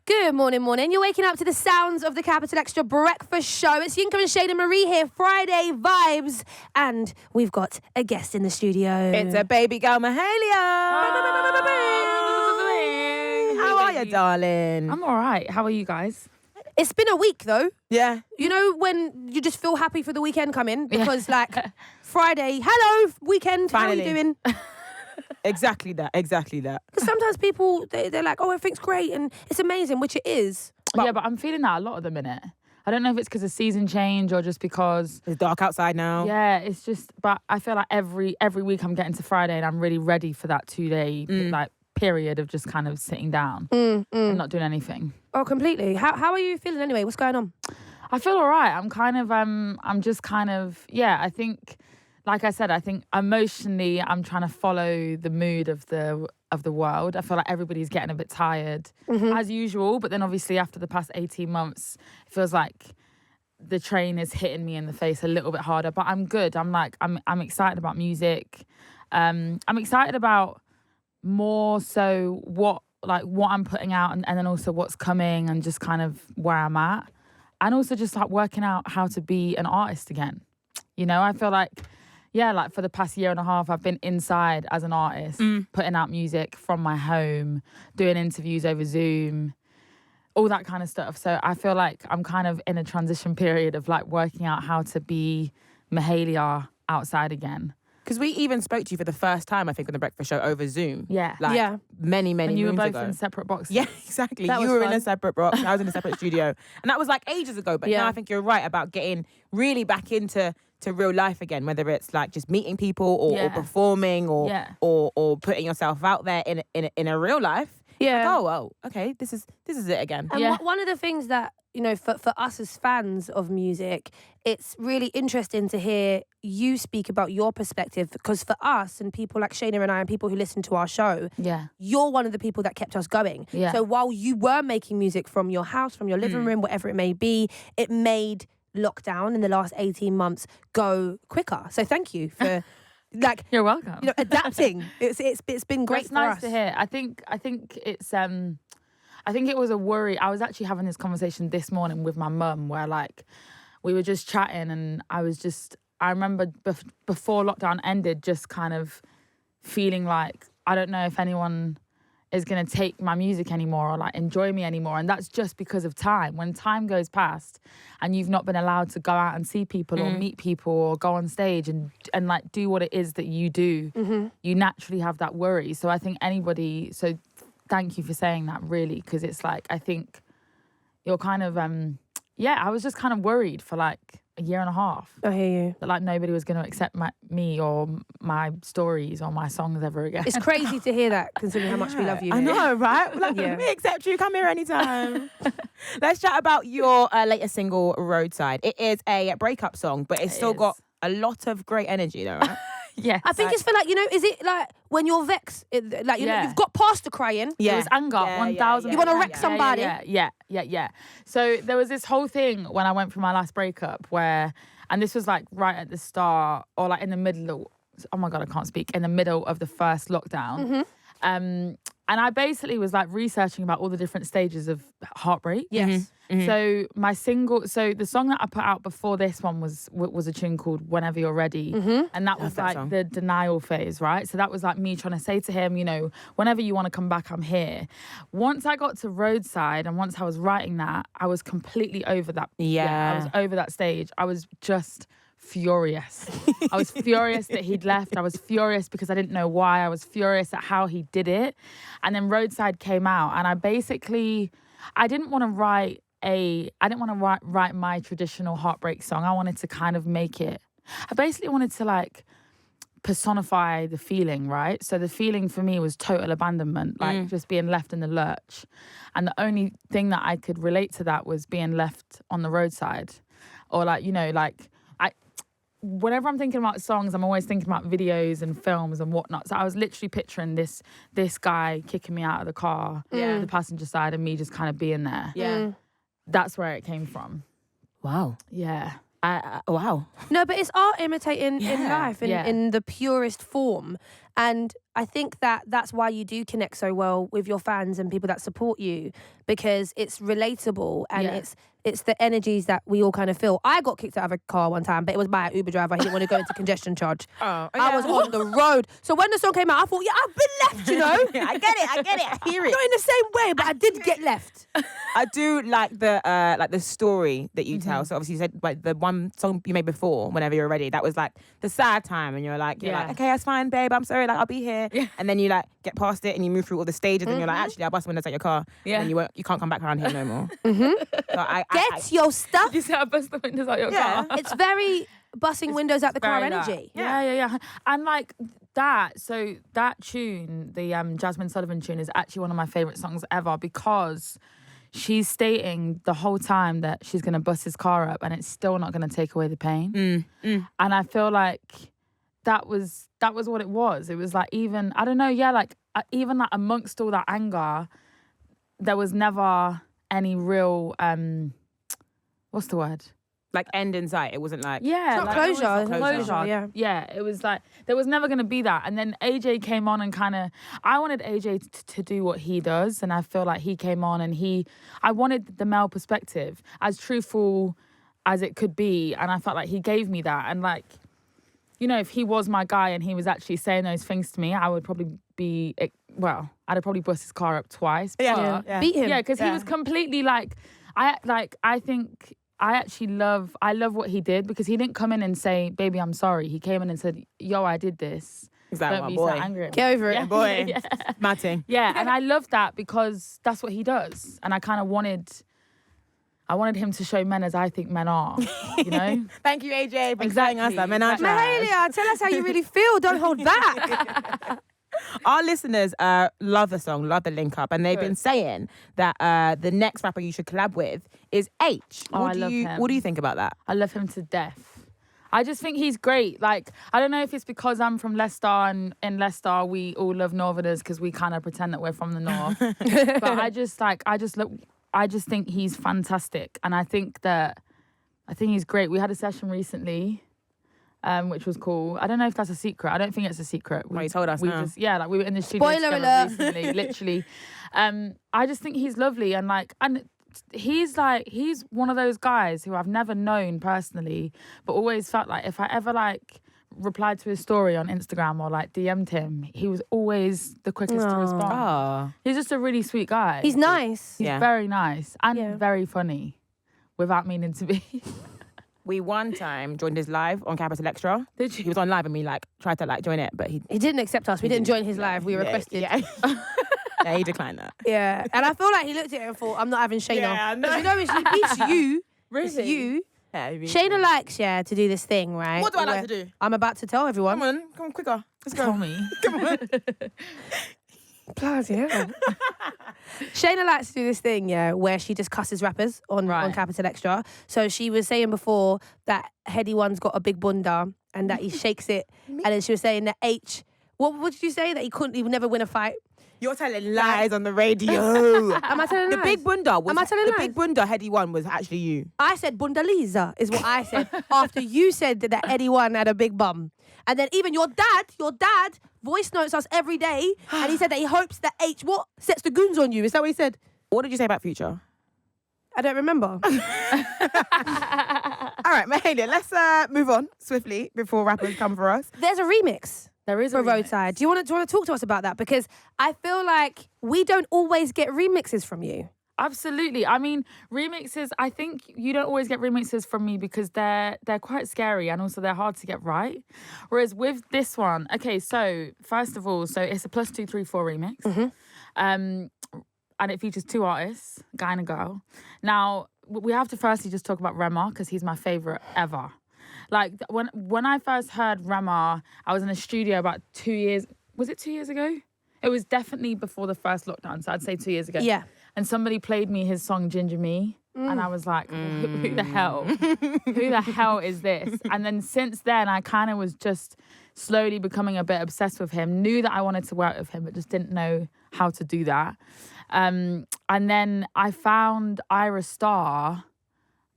Good morning. You're waking up to the sounds of the Capital Extra breakfast show. It's Yinka and Shade and Marie here, Friday vibes. And we've got a guest in the studio. It's a baby girl, Mahalia. How are you, darling? I'm all right. How are you guys? It's been a week, though. Yeah. You know when you just feel happy for the weekend coming? Because, Friday, hello, weekend, Finally. how are you doing? Exactly that. Because sometimes people, they're like, oh, everything's great and it's amazing, which it is. But I'm feeling that a lot of the minute. I don't know if it's because of season change or just because... It's dark outside now. Yeah, it's just... But I feel like every week I'm getting to Friday and I'm really ready for that 2-day period of just kind of sitting down and not doing anything. Oh, completely. How are you feeling anyway? What's going on? I feel all right. I'm just kind of... Yeah, I think... Like I said, I think emotionally I'm trying to follow the mood of the world. I feel like everybody's getting a bit tired as usual, but then obviously after the past 18 months, it feels like the train is hitting me in the face a little bit harder, but I'm good. I'm excited about music. I'm excited about more so what I'm putting out and then also what's coming and just kind of where I'm at. And also just like working out how to be an artist again. You know, I feel like for the past year and a half, I've been inside as an artist, putting out music from my home, doing interviews over Zoom, all that kind of stuff. So I feel like I'm kind of in a transition period of like working out how to be Mahalia outside again. Because we even spoke to you for the first time, I think, on the breakfast show over Zoom. Yeah. Many And you were moons both ago. in separate boxes. Yeah, exactly. That You was were fun. in a separate box. I was in a separate studio. And that was like ages ago. But now I think you're right about getting really back into real life again, whether it's like just meeting people or performing or putting yourself out there in a real life. Yeah. Like, oh, okay, this is it again. And one of the things that, you know, for us as fans of music, it's really interesting to hear you speak about your perspective, because for us and people like Shayna and I and people who listen to our show, you're one of the people that kept us going. Yeah. So while you were making music from your house, from your living room, whatever it may be, it made lockdown in the last 18 months go quicker. So thank you for You're welcome. You know, adapting. It's been great. It's for nice us. to hear. I think it's I think it was a worry. I was actually having this conversation this morning with my mum where like we were just chatting and I remember before lockdown ended just kind of feeling like I don't know if anyone is going to take my music anymore or like enjoy me anymore, and that's just because of time. When time goes past and you've not been allowed to go out and see people or meet people or go on stage and like do what it is that you do, you naturally have that worry. So I think so thank you for saying that, really, because it's like I think you're kind of I was just kind of worried for like a year and a half. I hear you. That like nobody was going to accept me or my stories or my songs ever again. It's crazy to hear that, considering how much we love you. I know, right? Like, we accept you. Come here anytime. Let's chat about your latest single, Roadside. It is a breakup song, but it's still got a lot of great energy, though, right? Yeah, I think it's for like, you know, is it like when you're vexed, like you know, you've got past the crying. It was anger, 1,000. You want to wreck somebody. Yeah. So there was this whole thing when I went through my last breakup where, and this was like right at the start or like in the middle, oh my God, I can't speak, in the middle of the first lockdown. And I basically was like researching about all the different stages of heartbreak. Yes. So the song that I put out before this one was a tune called Whenever You're Ready. And that was like the denial phase, right? So that was like me trying to say to him, you know, whenever you want to come back, I'm here. Once I got to Roadside and once I was writing that, I was completely over that. I was over that stage. I was just furious. I was furious that he'd left. I was furious because I didn't know why. I was furious at how he did it. And then Roadside came out and I didn't want to write my traditional heartbreak song. I wanted to kind of I basically wanted to like personify the feeling, right? So the feeling for me was total abandonment, like just being left in the lurch. And the only thing that I could relate to that was being left on the roadside. Or like, you know, like whenever I'm thinking about songs, I'm always thinking about videos and films and whatnot. So I was literally picturing this guy kicking me out of the car, the passenger side, and me just kind of being there. Yeah. That's where it came from. Wow. Yeah. Wow. No, but it's art imitating in life, in the purest form. And I think that that's why you do connect so well with your fans and people that support you, because it's relatable and it's the energies that we all kind of feel. I got kicked out of a car one time, but it was by an Uber driver. He didn't want to go into congestion charge. I was on the road. So when the song came out, I thought, I've been left, you know? I get it. I hear it. Not in the same way, but I did get left. I do like the story that you tell. So obviously you said like the one song you made before, Whenever You're Ready, that was like the sad time, and you're like, okay, that's fine, babe, I'm sorry, like I'll be here. Yeah. And then you like get past it and you move through all the stages and you're like, actually, I'll bust windows at your car. Yeah. And you can't come back around here no more. So Get your stuff. You say I bust the windows out your car. It's very busting windows out the car energy. Yeah. And like that, so that tune, the Jasmine Sullivan tune, is actually one of my favourite songs ever, because she's stating the whole time that she's going to bust his car up and it's still not going to take away the pain. And I feel like that was what it was. It was like, even, I don't know, even like amongst all that anger, there was never any real, what's the word? Like end in sight. It wasn't like... Yeah. It's not closure. Yeah, it was like, there was never going to be that. And then AJ came on and kind of... I wanted AJ to do what he does. And I feel like he came on and I wanted the male perspective, as truthful as it could be. And I felt like he gave me that. And like, you know, if he was my guy and he was actually saying those things to me, I would probably be... Well, I'd have probably bust his car up twice. Yeah. Beat him. Yeah, because he was completely like... I think... I love what he did, because he didn't come in and say, baby, I'm sorry. He came in and said, yo, I did this. Is that Don't be boy? so angry at me. Get over it. Yeah, boy. Matting. Yeah, and I love that because that's what he does. And I kind of wanted him to show men as I think men are, you know? Thank you, AJ, for telling us that men are trash. Mahalia, tell us how you really feel. Don't hold back. Our listeners love the song, love the link up, and they've been saying that the next rapper you should collab with is Aitch. I love him. What do you think about that? I love him to death. I just think he's great. Like, I don't know if it's because I'm from Leicester, and in Leicester we all love Northerners because we kind of pretend that we're from the north. But I just think he's fantastic, and I think he's great. We had a session recently. Which was cool. I don't know if that's a secret. I don't think it's a secret. You told us now. Like we were in the studio Spoiler together alert. recently, literally. I just think he's lovely, and he's one of those guys who I've never known personally, but always felt like if I ever like replied to his story on Instagram or like DM'd him, he was always the quickest to respond. Oh. He's just a really sweet guy. He's nice. He's very nice and very funny, without meaning to be. We one time joined his live on Capital XTRA. Did you? He was on live and we like tried to like join it, but he didn't accept us. We didn't join his live. We requested. Yeah. Yeah, he declined that. Yeah, and I feel like he looked at it and thought, I'm not having Shayna. Yeah, no. You know, it's you. Really? It's you. Yeah, Shayna likes, to do this thing, right? What do I like to do? I'm about to tell everyone. Come on, quicker. Let's go. Tell me. Come on. Bloody hell. Shayna likes to do this thing, where she just cusses rappers on Capital XTRA. So she was saying before that Heady One's got a big bunda and that he shakes it. And then she was saying that Aitch, what did you say? That he would never win a fight? You're telling lies on the radio. Am I telling lies? The big bunda was... Am I telling lies? The big bunda Heady One was actually you. I said Bundaliza is what I said after you said that Heady One had a big bum. And then even your dad voice notes us every day, and he said that he hopes that Aitch sets the goons on you. Is that what he said? What did you say about Future? I don't remember. All right, Mahalia, let's move on swiftly before rappers come for us. There's a remix. There is for Roadside. Do you want to talk to us about that? Because I feel like we don't always get remixes from you. Absolutely. I mean, remixes, I think you don't always get remixes from me because they're quite scary and also they're hard to get right. Whereas with this one, okay, so first of all, it's a +2 3 4 remix. Mm-hmm. And it features 2 artists, guy and a girl. Now, we have to firstly just talk about Rema because he's my favourite ever. Like, when I first heard Rema, I was in a studio about 2 years... Was it 2 years ago? It was definitely before the first lockdown, so I'd say 2 years ago. Yeah. And somebody played me his song Ginger Me. And I was like, who the hell? Who the hell is this? And then since then, I kind of was just slowly becoming a bit obsessed with him. Knew that I wanted to work with him, but just didn't know how to do that. And then I found Ira Star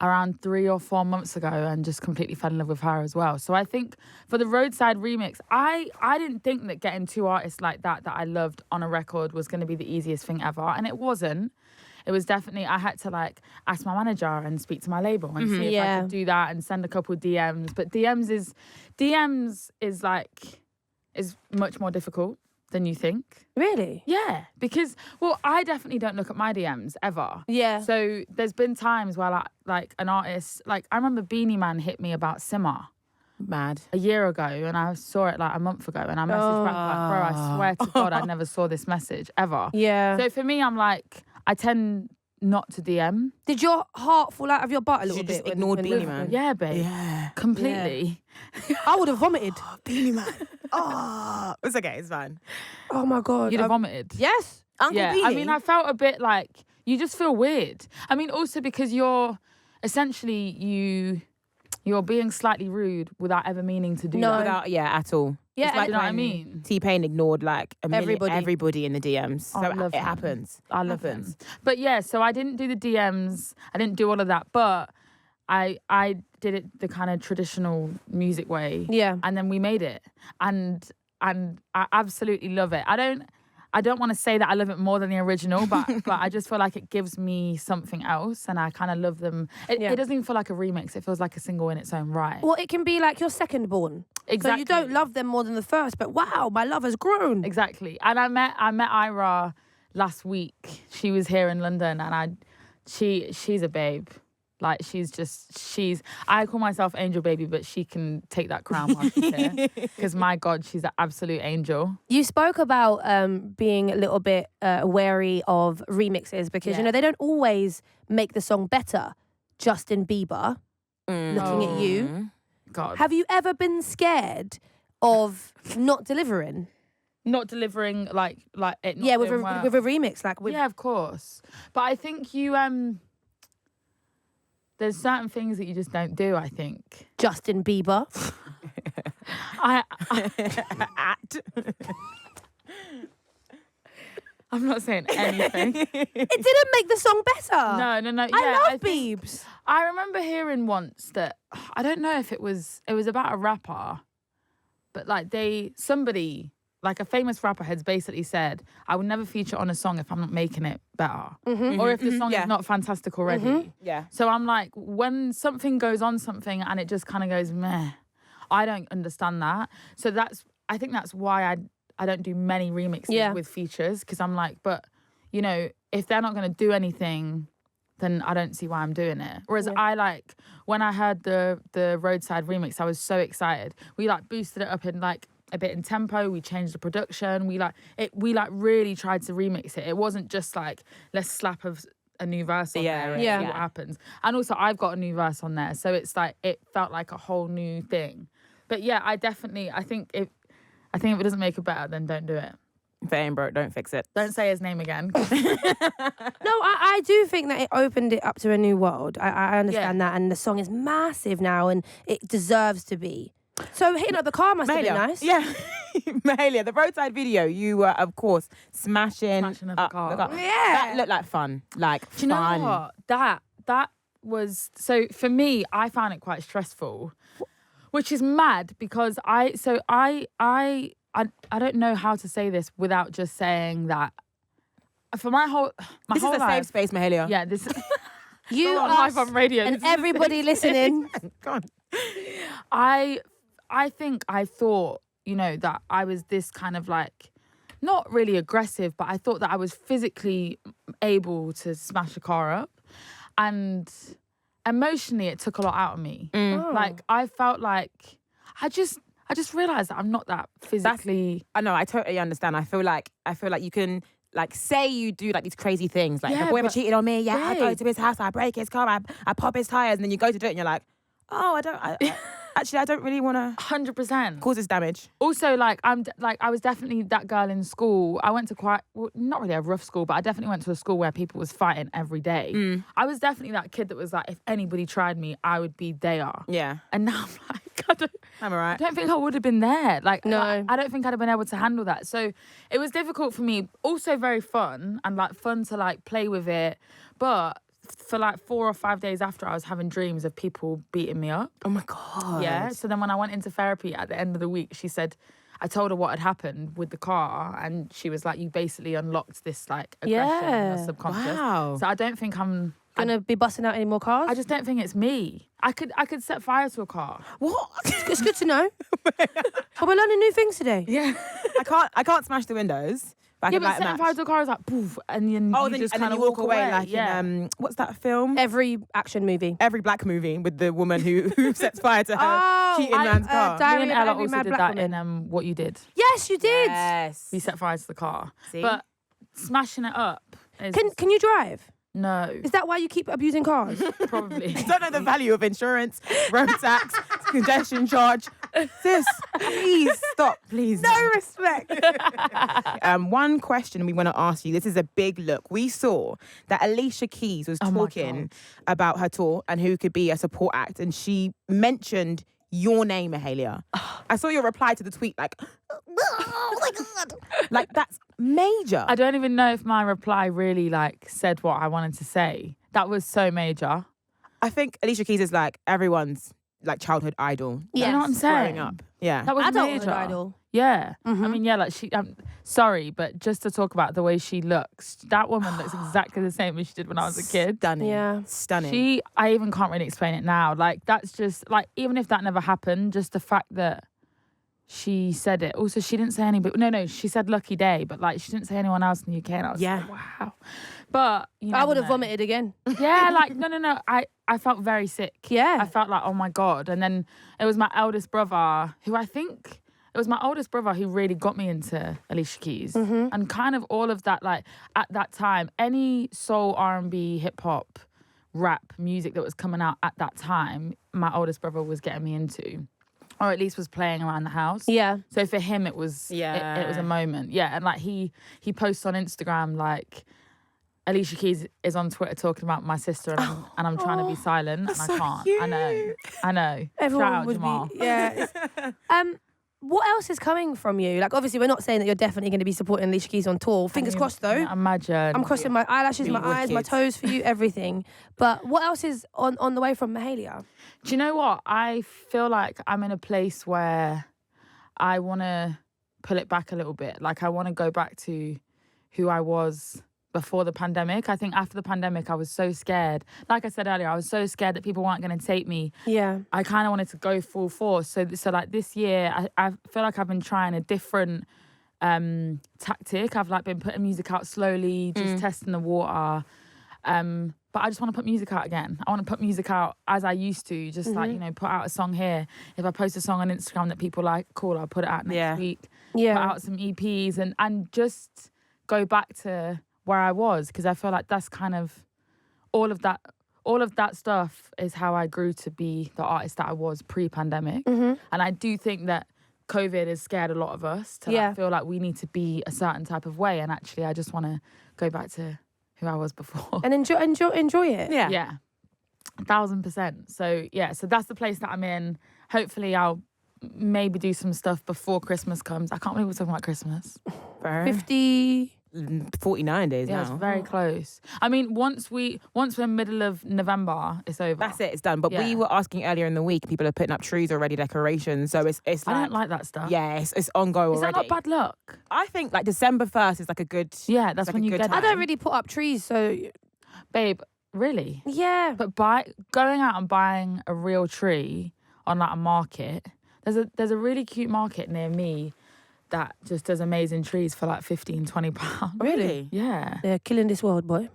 around 3 or 4 months ago and just completely fell in love with her as well. So I think for the Roadside remix, I didn't think that getting 2 artists like that I loved on a record was going to be the easiest thing ever. And it wasn't. It was definitely, I had to like ask my manager and speak to my label and see if I could do that and send a couple of DMs. But DMs is much more difficult than you think. Really? Yeah, because, well, I definitely don't look at my DMs ever. Yeah. So there's been times where an artist, like I remember Beanie Man hit me about Simmer. Mad. A year ago, and I saw it like a month ago, and I messaged back like, bro, I swear to God, I never saw this message ever. Yeah. So for me, I'm like, I tend not to DM. Did your heart fall out of your butt a little bit? You just ignored Beanie Man? Yeah, babe. Yeah. Completely. Yeah. I would have vomited. Beanie Man. Oh, it's okay. It's fine. Oh my God. You'd have vomited? Yes. Uncle yeah. Beanie. I mean, I felt a bit like, you just feel weird. I mean, also because you're being slightly rude without ever meaning to do that. Without, at all. Yeah, it's like you know what I mean? T-Pain ignored like everybody in the DMs. I So love it him. happens. I love him. But yeah, so I didn't do the DMs. I didn't do all of that. But I did it the kind of traditional music way. Yeah. And then we made it. And I absolutely love it. I don't want to say that I love it more than the original, but I just feel like it gives me something else, and I kind of love them. It doesn't even feel like a remix. It feels like a single in its own right. Well, it can be like your second born. Exactly. So you don't love them more than the first, but wow, my love has grown. Exactly. And I met Ira last week. She was here in London, and she's a babe. Like I call myself Angel Baby, but she can take that crown while she's here. Because my God, she's an absolute angel. You spoke about being a little bit wary of remixes because, they don't always make the song better. Justin Bieber, looking at you. God. Have you ever been scared of not delivering? Not delivering like it not with doing well. with a remix, Yeah, of course. But I think you there's certain things that you just don't do, I think. Justin Bieber. I'm not saying anything. It didn't make the song better. No. I love Biebs. I remember hearing once that, I don't know if it was about a rapper, but like like a famous rapper has basically said, I would never feature on a song if I'm not making it better. Or if the song is not fantastic already. Yeah. So I'm like, when something goes on something and it just kind of goes meh, I don't understand that. So I think that's why I don't do many remixes with features, because I'm like, but if they're not going to do anything, then I don't see why I'm doing it. Whereas when I heard the Roadside remix, I was so excited. We boosted it up in a bit in tempo. We changed the production. We really tried to remix it. It wasn't just let's slap a new verse on there and see what happens. And also I've got a new verse on there, so it's it felt like a whole new thing. But yeah, I think if it doesn't make it better, then don't do it. If it ain't broke, don't fix it. Don't say his name again. No, I do think that it opened it up to a new world. I understand that, and the song is massive now, and it deserves to be. So hitting up the car must have been nice. Yeah. Mahalia, the Roadside video, you were, of course, smashing up the car. Yeah. That looked like fun. Do you know what? That was... So, for me, I found it quite stressful, which is mad because I don't know how to say this without just saying that for my whole This is a safe space, Mahalia. Yeah, this is... You are are live on radio. and everybody listening. Go on. I think I thought, that I was this kind of not really aggressive, but I thought that I was physically able to smash a car up. And emotionally, it took a lot out of me. I felt like I just realised that I'm not that physically... I know, I totally understand. I feel like you can... say you do these crazy things. If a boy ever cheated on me, I go to his house, I break his car, I pop his tyres, and then you go to do it and you're like, oh, I don't really want to 100% cause this damage. Also, I was definitely that girl in school. I went to not really a rough school, but I definitely went to a school where people was fighting every day. I was definitely that kid that was like, if anybody tried me, I would be there. Yeah. And now I'm like, I'm all right. I don't think I would have been there. No. I don't think I'd have been able to handle that. So it was difficult for me. Also very fun and fun to play with it. But for like 4 or 5 days after, I was having dreams of people beating me up. Oh my God. Yeah. So then when I went into therapy at the end of the week, she said, I told her what had happened with the car, and she was like, you basically unlocked this like aggression in your subconscious. Wow. So I don't think I'm gonna be busting out any more cars. I just don't think it's me. I could set fire to a car. What? It's good to know. But we're learning new things today. Yeah. I can't smash the windows. But Yeah, but setting fire to a car is like poof, and then you just kind of walk away like yeah. in what's that film? Every action movie. Every black movie with the woman who sets fire to her cheating man's car. Me and Ella also did that in What You Did. Yes, you did. Yes. We set fire to the car. See? But smashing it up is... Can you drive? No. Is that why you keep abusing cars? Probably. Don't know the value of insurance, road tax, congestion charge. Sis, please stop, please. No respect. One question we want to ask you. This is a big look. We saw that Alicia Keys was talking about her tour and who could be a support act, and she mentioned your name, Mahalia. I saw your reply to the tweet like, oh my God. Like, that's major. I don't even know if my reply really like said what I wanted to say. That was so major. I think Alicia Keys is like everyone's like childhood idol. Yeah, you know what I'm saying? Growing up. Yeah. That was Adulthood major. idol. Yeah. Mm-hmm. I mean, yeah, like I'm sorry, but just to talk about the way she looks, that woman looks exactly the same as she did when I was a kid. Stunning. Yeah. Stunning. I even can't really explain it now. Like, that's just, like, even if that never happened, just the fact that she said it. Also, she didn't say anybody. No, she said Lucky Day, but, like, she didn't say anyone else in the UK. And I was like, wow. But, I would have vomited again. Yeah, like, no. I felt very sick. Yeah. I felt like, oh, my God. And then it was my eldest brother who it was my oldest brother who really got me into Alicia Keys. Mm-hmm. And kind of all of that, like, at that time, any soul, R&B, hip-hop, rap music that was coming out at that time, my oldest brother was getting me into. Or at least was playing around the house. Yeah. So for him, it was it was a moment. Yeah, and like he posts on Instagram like, Alicia Keys is on Twitter talking about my sister and I'm trying to be silent and I can't. Cute. I know. Everyone Shout out would Jamal. be. Yeah. What else is coming from you? Like, obviously, we're not saying that you're definitely going to be supporting Alicia Keys on tour. Fingers crossed, though. Imagine. I'm crossing my eyelashes, my eyes, my wicked. toes for you, everything. But what else is on the way from Mahalia? Do you know what? I feel like I'm in a place where I want to pull it back a little bit. Like, I want to go back to who I was before the pandemic. I think after the pandemic, I was so scared. Like I said earlier, I was so scared that people weren't going to take me. Yeah. I kind of wanted to go full force. So like this year, I feel like I've been trying a different tactic. I've like been putting music out slowly, just testing the water. But I just want to put music out again. I want to put music out as I used to, just like, you know, put out a song here. If I post a song on Instagram that people like, cool, I'll put it out next week. Yeah. Put out some EPs and just go back to where I was, because I feel like that's kind of all of that stuff is how I grew to be the artist that I was pre-pandemic. And I do think that COVID has scared a lot of us to like, feel like we need to be a certain type of way, and actually I just want to go back to who I was before And enjoy it. yeah 1000%. So that's the place that I'm in. Hopefully I'll maybe do some stuff before Christmas comes. I can't believe we're talking about Christmas. 49 days now. It's very close. I mean, once we're middle of November, it's over. That's it, it's done. But we were asking earlier in the week, people are putting up trees already, decorations. So it's like, I don't like that stuff. Yeah, it's ongoing Is already. that not bad luck? I think like December 1st is like a good. Yeah, that's like when a you good get time. I don't really put up trees, so Babe, really? yeah. But going out and buying a real tree on like a market, there's a really cute market near me that just does amazing trees for like £15-20. Really? Yeah. They're killing this world, boy.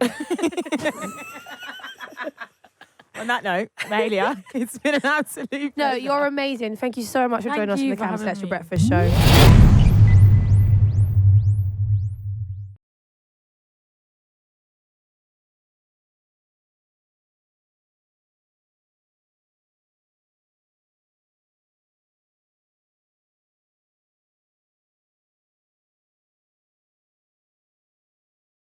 On that note, Mahalia, it's been an absolute No, pleasure. you're amazing. Thank you so much for Thank joining us on you the for Capital having XTRA me. Breakfast Show.